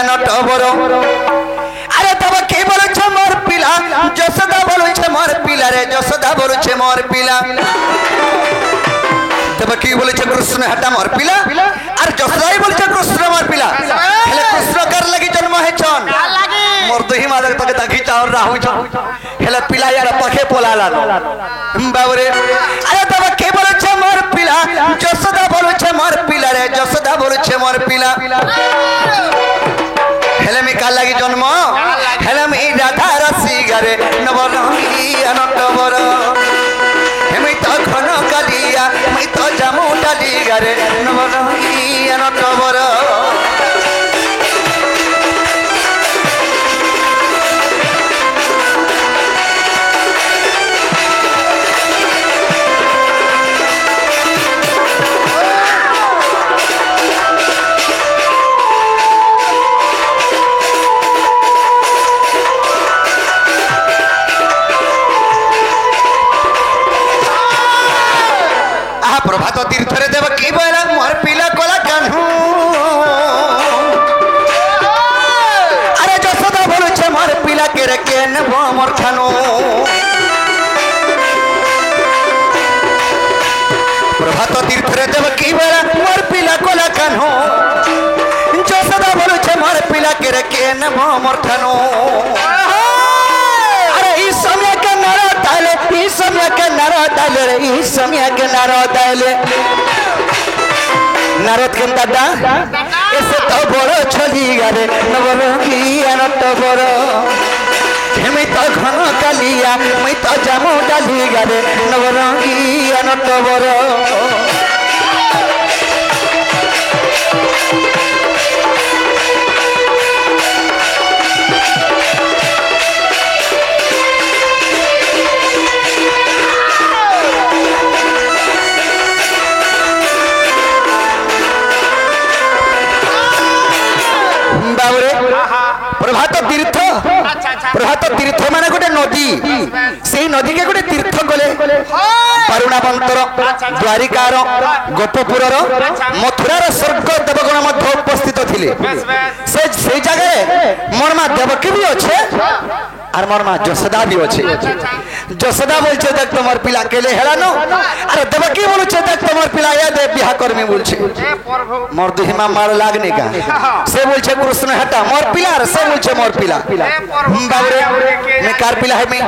নটবর আরে তবে কে বলেছে মোর পিলা যশোদা বলেছে মোর পিলা রে যশোদা বলেছে মোর পিলা তবে কি বলেছে কৃষ্ণ হাটা মোর পিলা আর যশোদাই বলেছে কৃষ্ণ মোর পিলা হেলে কৃষ্ণ কার লাগি জন্ম হেছন মোর দহি মাদার তোকে তাকি চাও রাহু হেলে পিলা ইয়ার পাখে পোলালা বাবরে আরে তবে কে বলেছে মোর পিলা যশোদা বলেছে মোর পিলা রে যশোদা বলেছে মোর পিলা হেলে মি কার লাগি জন্ম হেলে মি রাধা রাশি গারে নবরঙ্গিয়া নটবর হেমি তো ঘন কালিয়া মই তো জামু ডালি গারে নবরঙ্গিয়া নটবর প্রভাত তীর্থরে দেব কি বলা মোর পিলা কলা কানহু আরে যশোদা বলেছে মোর পিলা কে রে কে নেব মোর খানু প্রভাত তীর্থরে দেব কি বলা মোর পিলা কলা কানহু যশোদা বলেছে মোর পিলা কে রে কে নেব মোর খানু আরে এই সময় কে নারা তালে এই সময় কে নারা তালে রে এই সময় কে নারা তালে নারদ কেন দাদা এসে তো বড় ছলি গারে নবরঙ্গিয়া নটবর হেমি তো ঘন কালিয়া মই তো জামু ডালি গারে নবরঙ্গিয়া নটবর প্রভাত তীর্থ মানে গোটে নদী সেই নদীকে গোটে তীর্থ গলে বারুণাবন্তর দ্বারিকার গোপপুরর মথুরার স্বর্গ দেবগণ মধ্যে উপস্থিত ଥିଲେ সেই জায়গায় মোর মা দেবকী भी আছে আর মোর মা যশোদা भी আছে যশোদা বলছে দেখ তোমার পিলা কেলে হেলানো আর দেবকী বলছে দেখ তোমার পিলা এ দে বিবাহ করমি বলছে মোর দুহিমা মার লাগনে কা সে বলছে কৃষ্ণ হটা মোর পিলা আর সে বলছে মোর পিলা বাবরে মে কার পিলা है मैं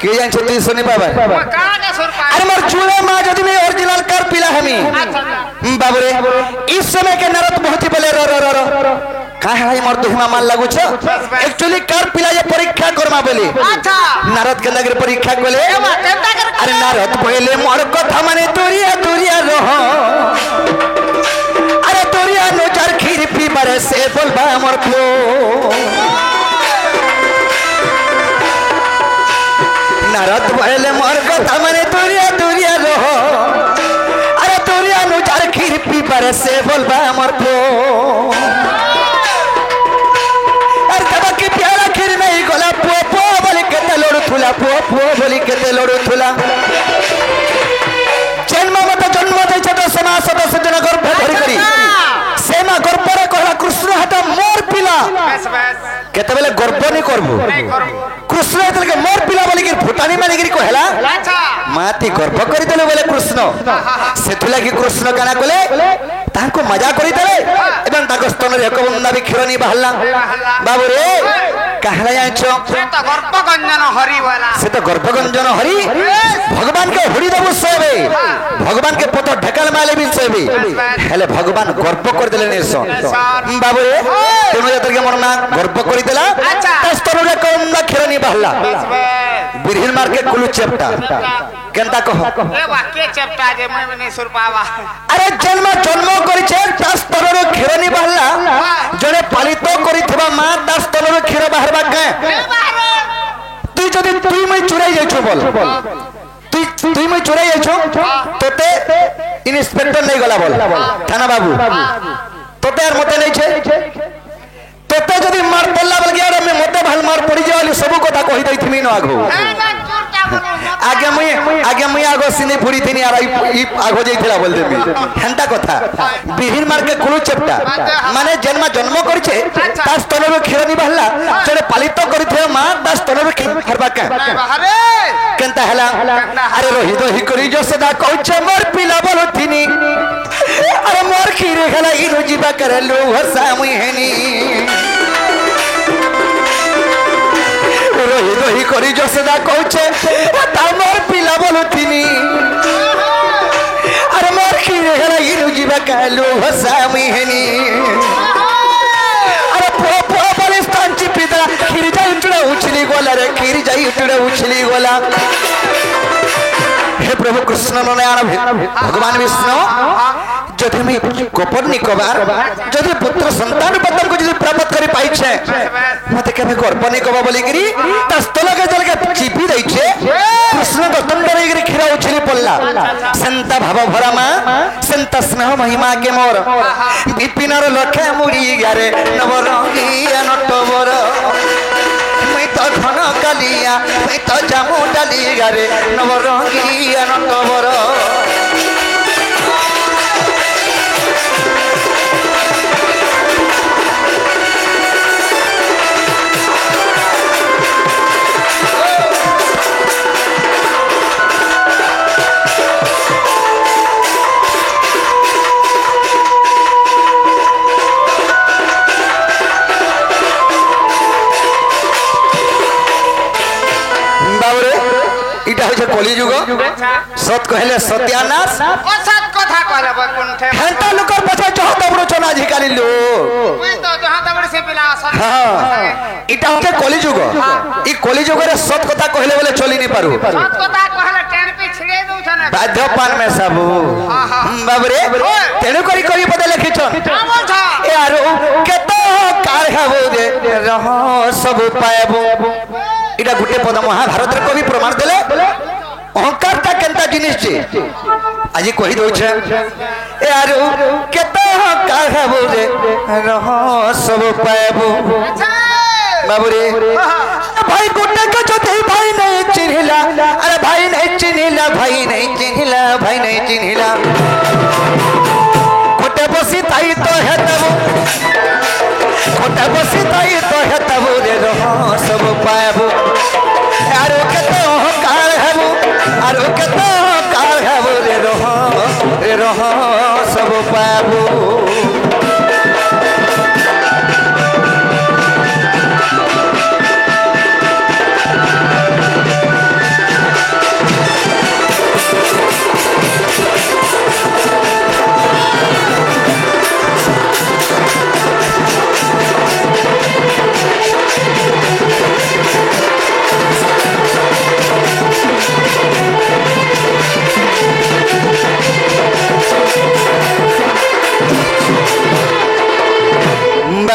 के जानছে তুই শুনি বাবা আরে মোর চুলে মা যদি মে অরিজিনাল কার পিলা है मैं বাবরে इस समय के नरत बहुत बोले रो रो रो काहे हाई मोर दुहिमा माल लागू छ एक्चुअली कार पिला ये परीक्षा करमा बोली अच्छा नारद के नगर परीक्षा कोले अरे नारद पहले मोर कथा माने तोरिया तोरिया रह अरे तोरिया नो चार खीर पी बारे से बोलबा मोर को नारद पहले मोर कथा माने तोरिया तोरिया रह अरे तोरिया नो चार खीर पी बारे से बोलबा मोर को पुआ पुआ बोली केते लड़ुला जन्म मत जन्म दैछ तो समास 10 जन गर्भ धरि करी सेमा गर्भ रे कहला कृष्ण हटा मोर पिला केते बेले गर्भ नै करबो कृष्ण एतल के मोर पिला बोली के फुटानी माने गिरी कहला माती गर्भ करि देले बोले कृष्ण सेथुला की कृष्ण काना कोले ताको मजा करि देले एवं ताको स्तन रे एक बंदा भी क्षीर नै बहला बाबू रे कहला जाछो से तो गर्भगंजन हरि वाला से तो गर्भगंजन हरि भगवान के हरि देबो सेबे भगवान के पतो ढकल माले भी सेबे हेले भगवान गर्भ कर देले नेसो बाबू रे तुम जतर के मोर ना गर्भ कर देला स्तन रे कम ना क्षीर नै बहला बिरहिन मार के कुलु चेपटा केनता कहो ए वाक्य चेपटा जे मैं नहीं सुर पावा अरे जन्म जन्म करिछे स्तन रे क्षीर नै बहला जने पालित करिथबा मां स्तन रे क्षीर बाहरबा के তুই যদি তুই মই চুরাই যাইছো বল তুই মই চুরাই যাইছো তোতে ইন্সপেক্টর নাই গলা বল থানা বাবু তোতে আর মতে নাইছে তোতে যদি মার পড়লা বল গিয়া রে মতে ভাল মার পড়ি যাওলি সব কথা কই দেইথিমি ন আগো आगे मुई आगो सिने फुड़ी थी यार ई आगो जाइथिला बोल देबी हेंता कथा बिहिन मार के कुलु चेपटा माने जन्म करछे ता स्तनरो क्षीर नि बहला जड़े पालित करिथे मां ता स्तनरो क्षीर हरबा के केनता हला अरे रोहित ही करी जो सदा कहछे मोर पिला बोलथिनी अरे मोर खीर हला ई रोजीबा करलो हसा मुई हेनी रोहित ही करी जो सदा कहछे ता मोर पिला बोलथिनी अरे मोर खीर हला ई रोजीबा करलो हसा मुई हेनी अरे पो बलिस्तान चिपिदा खीर जाई उठड़ा उछली गोला रे खीर जाई उठड़ा उछली गोला हे प्रभु कृष्ण नारायण भगवान विष्णु जदि मैं गोपनी कबार जदि पुत्र संतान पतन को जदि प्राप्त करि पाइ छे मते केबे गोपनी कबा बोली गिरी तस्तल के जल के चिपी दै छे कृष्ण दस्तन रे गिरी खीरा उछली पल्ला संत भाव भरमा संत स्नेह महिमा के मोर विपिनर लखे मुड़ी गारे नवरंगी नटवर मैं तो घन कालिया मैं तो जामु डाली गारे नवरंगी नटवर कलिजुग सत कहले सत्यानाश असत कथा कहले बकुंठे हेंता लोकर पछा जह तबरो चना झिकाली लो ओइ तो जहां तबरे से पिला असत हां इटा होते कलिजुग ई कलिजुग रे सत कथा कहले बोले चली नि पारु सत कथा कहले ट्रेन पे छिड़े दउ छने बाध्यपान में सबु बाबरे तेनु करी पदे लिखिछन ए आरो केतो कार हबो दे रह सब पाएबो इटा गुटे पद महाभारत रे कवि प्रमाण देले अहंकार ता केनता जिनिस छे आज कहि दउ छे ए आरो केतो कार हबो दे रह सब पाएबो बाबरे भाई गुटे के जते भाई नहीं चिन्हिला अरे भाई नहीं चिन्हिला भाई नहीं चिन्हिला भाई नहीं चिन्हिला कोटे बसी ताई तो है तब कोटे बसी ताई तो है तब रे रह सब पाएबो आरो केतो कार हबो आरो केतो कार हबो रे रह सब पाएबो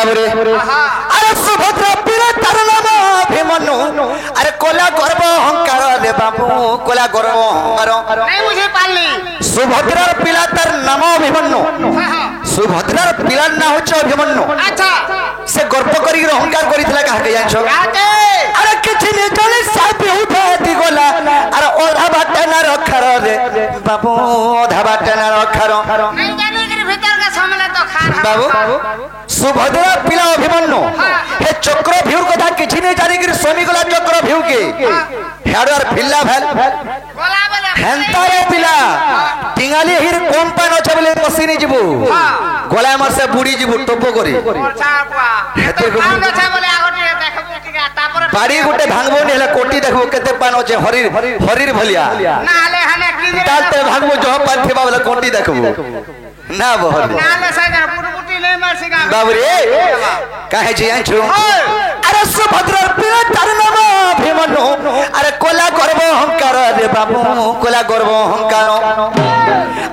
अरे सुभद्रा पीर तार नाम अभिमन्यु अरे कोला गर्व अहंकार रे बाबू कोला गर्व अहंकार नहीं मुझे पालनी सुभद्रार पिला तार नाम अभिमन्यु सुभद्रार पिला ना होछ अभिमन्यु अच्छा से गर्व करी अहंकार करितला काहे जानछो काके अरे किछि ने जने सापे उठा दी गोला अरे ओधा बाटे ना रखर रे बाबू ओधा बाटे ना रखर नहीं जाने के भीतर का सामने तो खान बाबू सुभद्रा पिला अभिमन्यु हे चक्र भीर कथा किछि ने जानि कि सोनी गला चक्र भीर के हेडर फिल्ला भेल बोला बोला हेंता रे पिला टिंगाली हिर कोन पान छ बोले पसिनी जिबु गोला मार से बुडी जिबु टोपो करी अच्छा बुआ हेते तो काम अच्छा बोले आगोटी देखो टिका तापर बाड़ी गुटे भांगबो ने हला कोटी देखबो केते पान छ हरीर भलिया ना ले हने की ताते भागबो जो पान थेबा वाला कोटी देखबो ना बहर ना ले सागर पुटपुटी ले मार सिगा बाबरे काहे जे आंछु अरे सुभद्रा पिला तार नाम अभिमन्यु अरे कोला गर्व अहंकार रे बाबू कोला गर्व अहंकार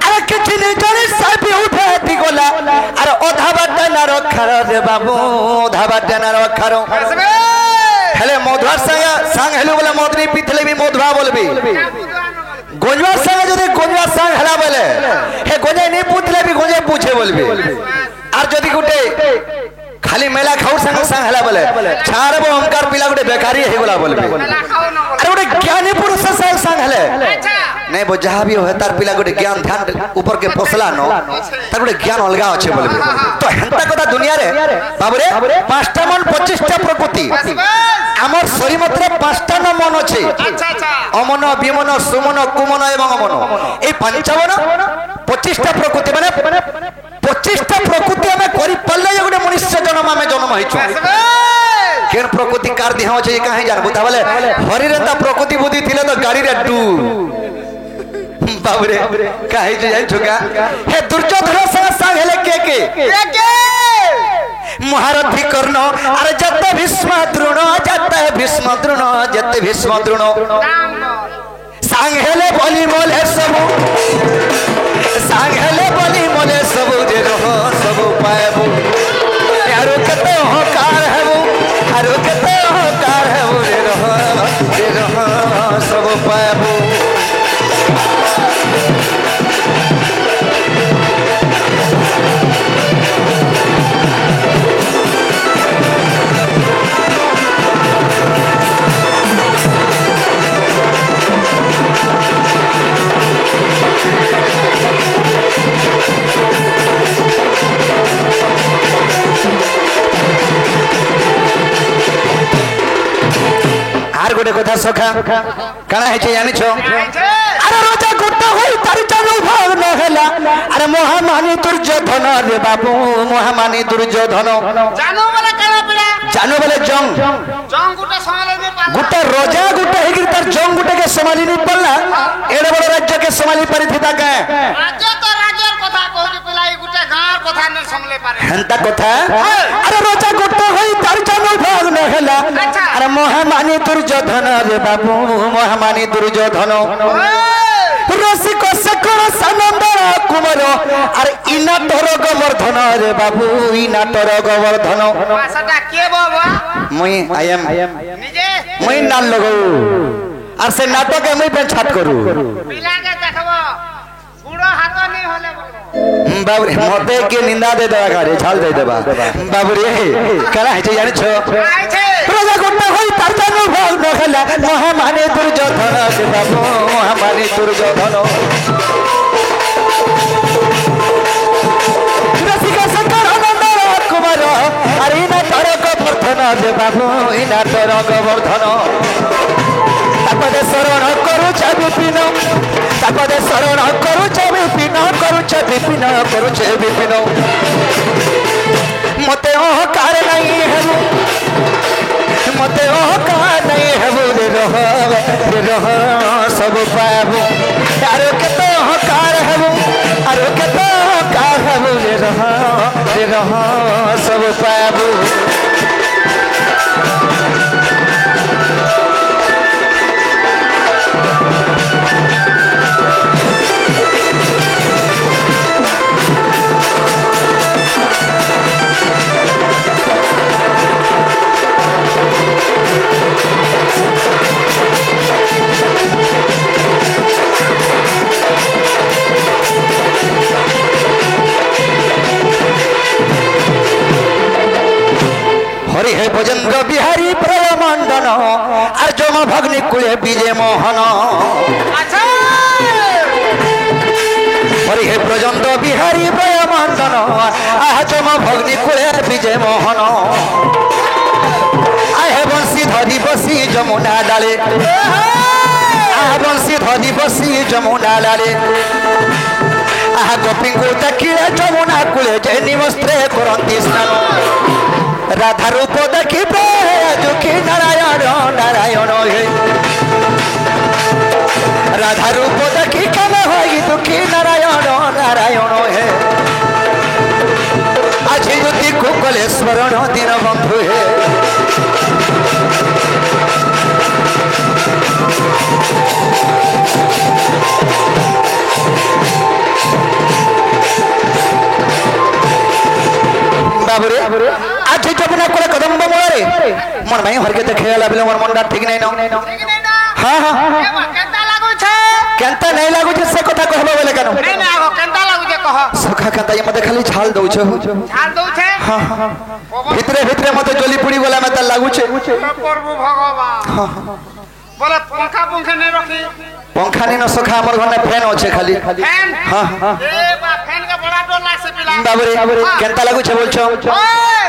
अरे किछि ने जाने सापे उठा दी गोला अरे ओधा बाटे ना रखर रे बाबू ओधा बाटे ना रखर हेले मधुआ संग हेलो बोला मदनी पिथले भी मधुआ बोलबी गोंजवा संग जदि गोंजवा संग हला बोले हे गोंजे नहीं पूछले भी गोंजे पूछे बोलबी आर जदि गुटे खाली मेला खाऊ संग संग हला बोले छाड़ वो हमकार पिला गोटे बेकारी हे गोला बोलबे मेला खाओ न बोले अरे गोटे ज्ञानी पुरुष संग संग हले अच्छा नहीं वो जहाँ भी हो तार पिला गोटे ज्ञान ध्यान ऊपर के पोसला न तार गोटे ज्ञान अलगा अच्छे बोलबे तो हेंता कथा दुनिया रे बाबरे 5टा मन 25टा प्रकृति बस बस आमर शरीर मते 5टा न मन अछि अच्छा अच्छा अमन विमन सुमन कुमन एवं अमन ए पंचावन 25टा प्रकृति माने 25टा प्रकृति हमें करि पल्ले जे गोटे मनुष्य जन्म हमें जन्म हिचो बस बस केन प्रकृति कार दिहा अछि काहे जानबो ता बोले हरि रे ता प्रकृति बुद्धि थिले तो गाड़ी रे डू बाबरे काहे जे जान छुका हे दुर्योधन संग संग हेले के महारथी कर्ण अरे जत भीष्म द्रोण जत भीष्म द्रोण दाम बोल सांघेले बोली मोले सबु सांघेले बोली मोले सबु जे रहो सबु पाएबु यारो कते होकार हेबु आरो कते होकार हेबु जे रहो सबु पाएबु आर गोटे कथा सखा काना है छे जानि छो अरे राजा गोटा होई तारि चालू भाग न हेला अरे महामानी दुर्योधन रे बाबू महामानी दुर्योधन जानो बोले केना पिला जानो बोले जंग गुटा संभाले दे पास गोटे राजा गोटे हेगिर तार जंग गोटे के संभाली नि पड़ला एडे बड़ राज्य के संभाली परिथिता के राज्य तो राज्यर कथा कहू पिला ई गुटा गांर कथा न संभले पारे हेंता कथा अरे राजा गोटा होई तारि चालू भाग न हेला अरे महामानी दुर्योधन रे बाबू महामानी दुर्योधन रसिक सकल सनंद कुमार अरे इना तोर गोवर्धन रे बाबू इना तोर गोवर्धन भाषाटा के बाबा मुई आई एम निजे मुई नाल लगो और से नाटक के मुई पे छाट करू पिला के देखबो गुड़ो हाथ नहीं होले बोलो बाबरे मते के निंदा दे देबा घरे छाल दे देबा बाबरे करा है जानि छो आइ छे राजा गोटा होई तार जानो भाग न खेला महामानी दुर्योधन रे बाबू महामानी दुर्योधन रसिक सकल नंद कुमार अरे इना तोर गोवर्धन रे बाबू इना तोर गोवर्धन तापदे शरण करूछ विपिन तापदे शरण करूछ विपिन मते अहकार नहीं हेबु मते अहकार नहीं हेबु रे रह सब पाबु आरो केते अहकार हेबु आरो केते अहकार हेबु रे रह सब पाबु हरि हे भजन्द्र बिहारी प्रेम मंडन आर जम भग्नि कुले विजय मोहन अच्छा हरि हे भजन्द्र बिहारी प्रेम मंडन आह जम भग्नि कुले विजय मोहन आहे बंसी धरी बसी जमुना डाले आह बंसी धरी बसी जमुना डाले आह गोपी को तकिले जमुना कुले जय निवस्त्रे करंती स्नान राधा रूप देखी दुखी नारायण नारायण हे राधा रूप देखी कम होई दुखी नारायण नारायण हे आज युति कुकले स्मरण दिन बंधु हे बाबरे आज जमुना कोले कदम्ब मोरे मन भाई हर के देखे ला बिलो मन डा ठीक नहीं न ठीक नहीं ना हां हां केता लागो छे केंता नहीं लागू जे से कथा कहबो बोले केन नहीं ना आगो केंता लागु जे कह सखा केंता ये मते खाली छाल दउ छ झाल दउ छे हां हां भितरे भितरे मते जली पुड़ी वाला मते लागू छ प्रभु भगवान बोले पंखा पंखा नहीं रखी पंखा नहीं न सखा हमर घर में फैन होछे खाली फैन हां हां ए बा फैन का बड़ा डर लाग से पिला बाबरे केंता लागू छ बोल छ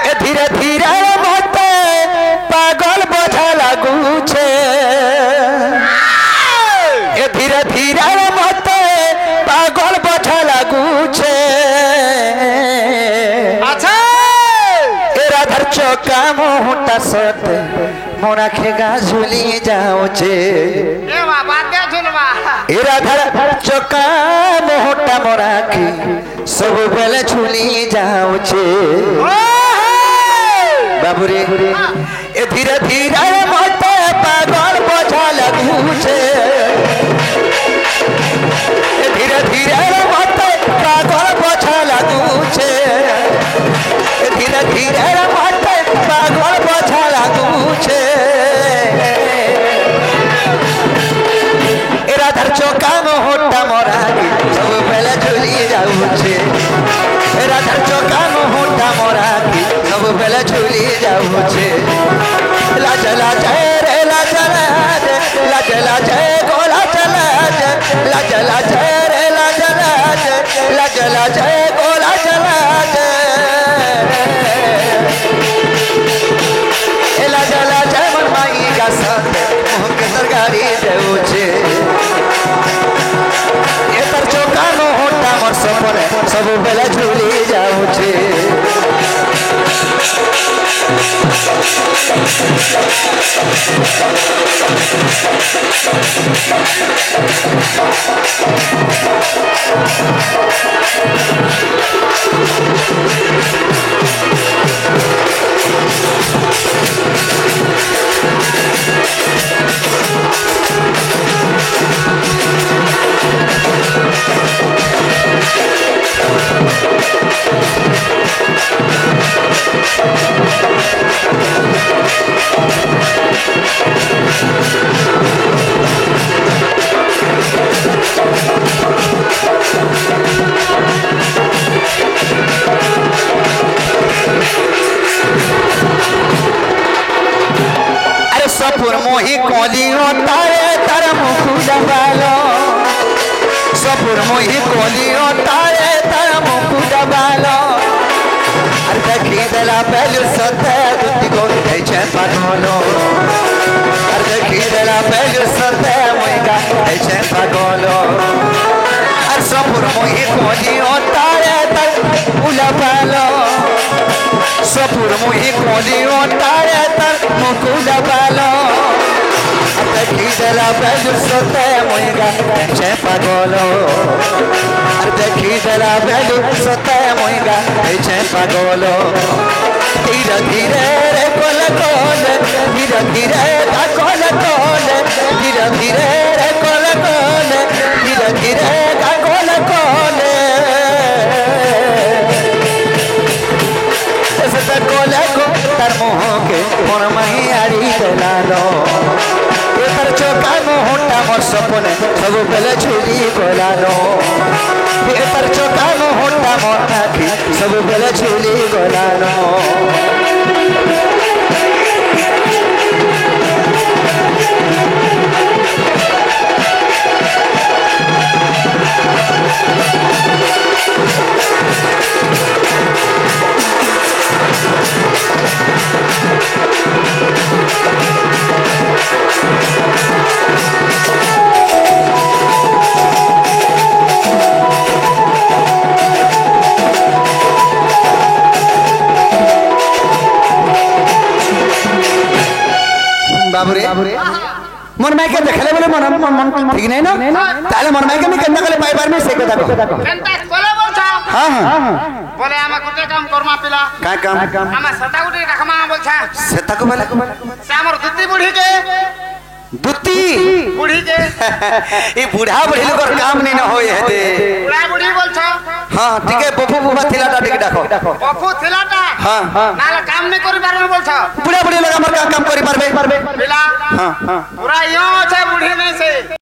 ए धीरे धीरे मते पागल बोझा लागू छ ए धीरे धीरे मते पागल बोझा लागू छ अच्छा ए राधर चौका मोटा सत मोरा खेगा झूली जाओ छे ए बा बाते झुलवा ए राधर चौका मोटा मोरा की सब बेले झूली जाओ छे बाबूरे ए धीरे धीरे मते पागल बोझा लागू छे ए धीरे धीरे मते पागल बोझा लागू छे ए धीरे धीरे मते पागल बोझा लागू छे ए राधर चौका मोटा मोरा की सब बेले झूली जाऊ छे ए राधर चौका मोटा मोरा की सब बेले झूली जाऊ छे लाज लाज रे लाज लाज लाज लाज गोला चला लाज लाज रे लाज लाज लाज लाज गोला चला लाज लाज मनमाई का साथ मोह के सरकारी देऊ छे ए तर चौका मोटा मोर सपने सब बेले झूली जाऊ छे सपुर मोही कोलियो तारे तर मुकुट बालो सपुर मोही कोलियो तारे तर मुकुट बालो अर देखी देला पहलू सते दुति को कहे छे पागलो अर देखी देला पहलू सते मोइगा कहे छे पागलो अर सपुर मोही कोलियो तारे तर उला बालो सपुर मोही कोलियो तारे तर मुकुट बालो देखी देला पहलू सते मोइगा छे पागलो अर देखी देला पहलू सते मोइगा छे पागलो धीरे धीरे रे कोल कोल धीरे धीरे का कोल कोल धीरे धीरे रे कोल कोल धीरे धीरे का कोल कोल ऐसे कोल को तर मोह के मोर मही आड़ी देलालो तर चौका मोटा मोर सपने सब बेले झूली गोलानो तर चौका मोटा मोटा की सब बेले झूली गोलानो बाबूरे मन में के देखले बोले मन मन ठीक नहीं ना ताले मन में के मैं केंता कले पाई बार में से कथा को केंता बोले बोलछा हां हां बोले आमा गुटे काम करमा पिला का काम आमा सता गुटे रखमा बोलछा सेता को बोले से हमर दुत्ती बुढ़ी के दुत्ती बुढ़ी के ई बूढ़ा बुढ़ी लोग काम नहीं न होय हेते बुढ़ा बुढ़ी बोलछा हां ठीक है बफू बुबा थिलाटा ठीक डाको बफू थिलाटा हां नाला काम नहीं करि बारे बोलछा बूढ़ा बुढ़ी लोग हमर का काम करि पारबे पिला हां हां पूरा यो छे बुढ़ी नहीं से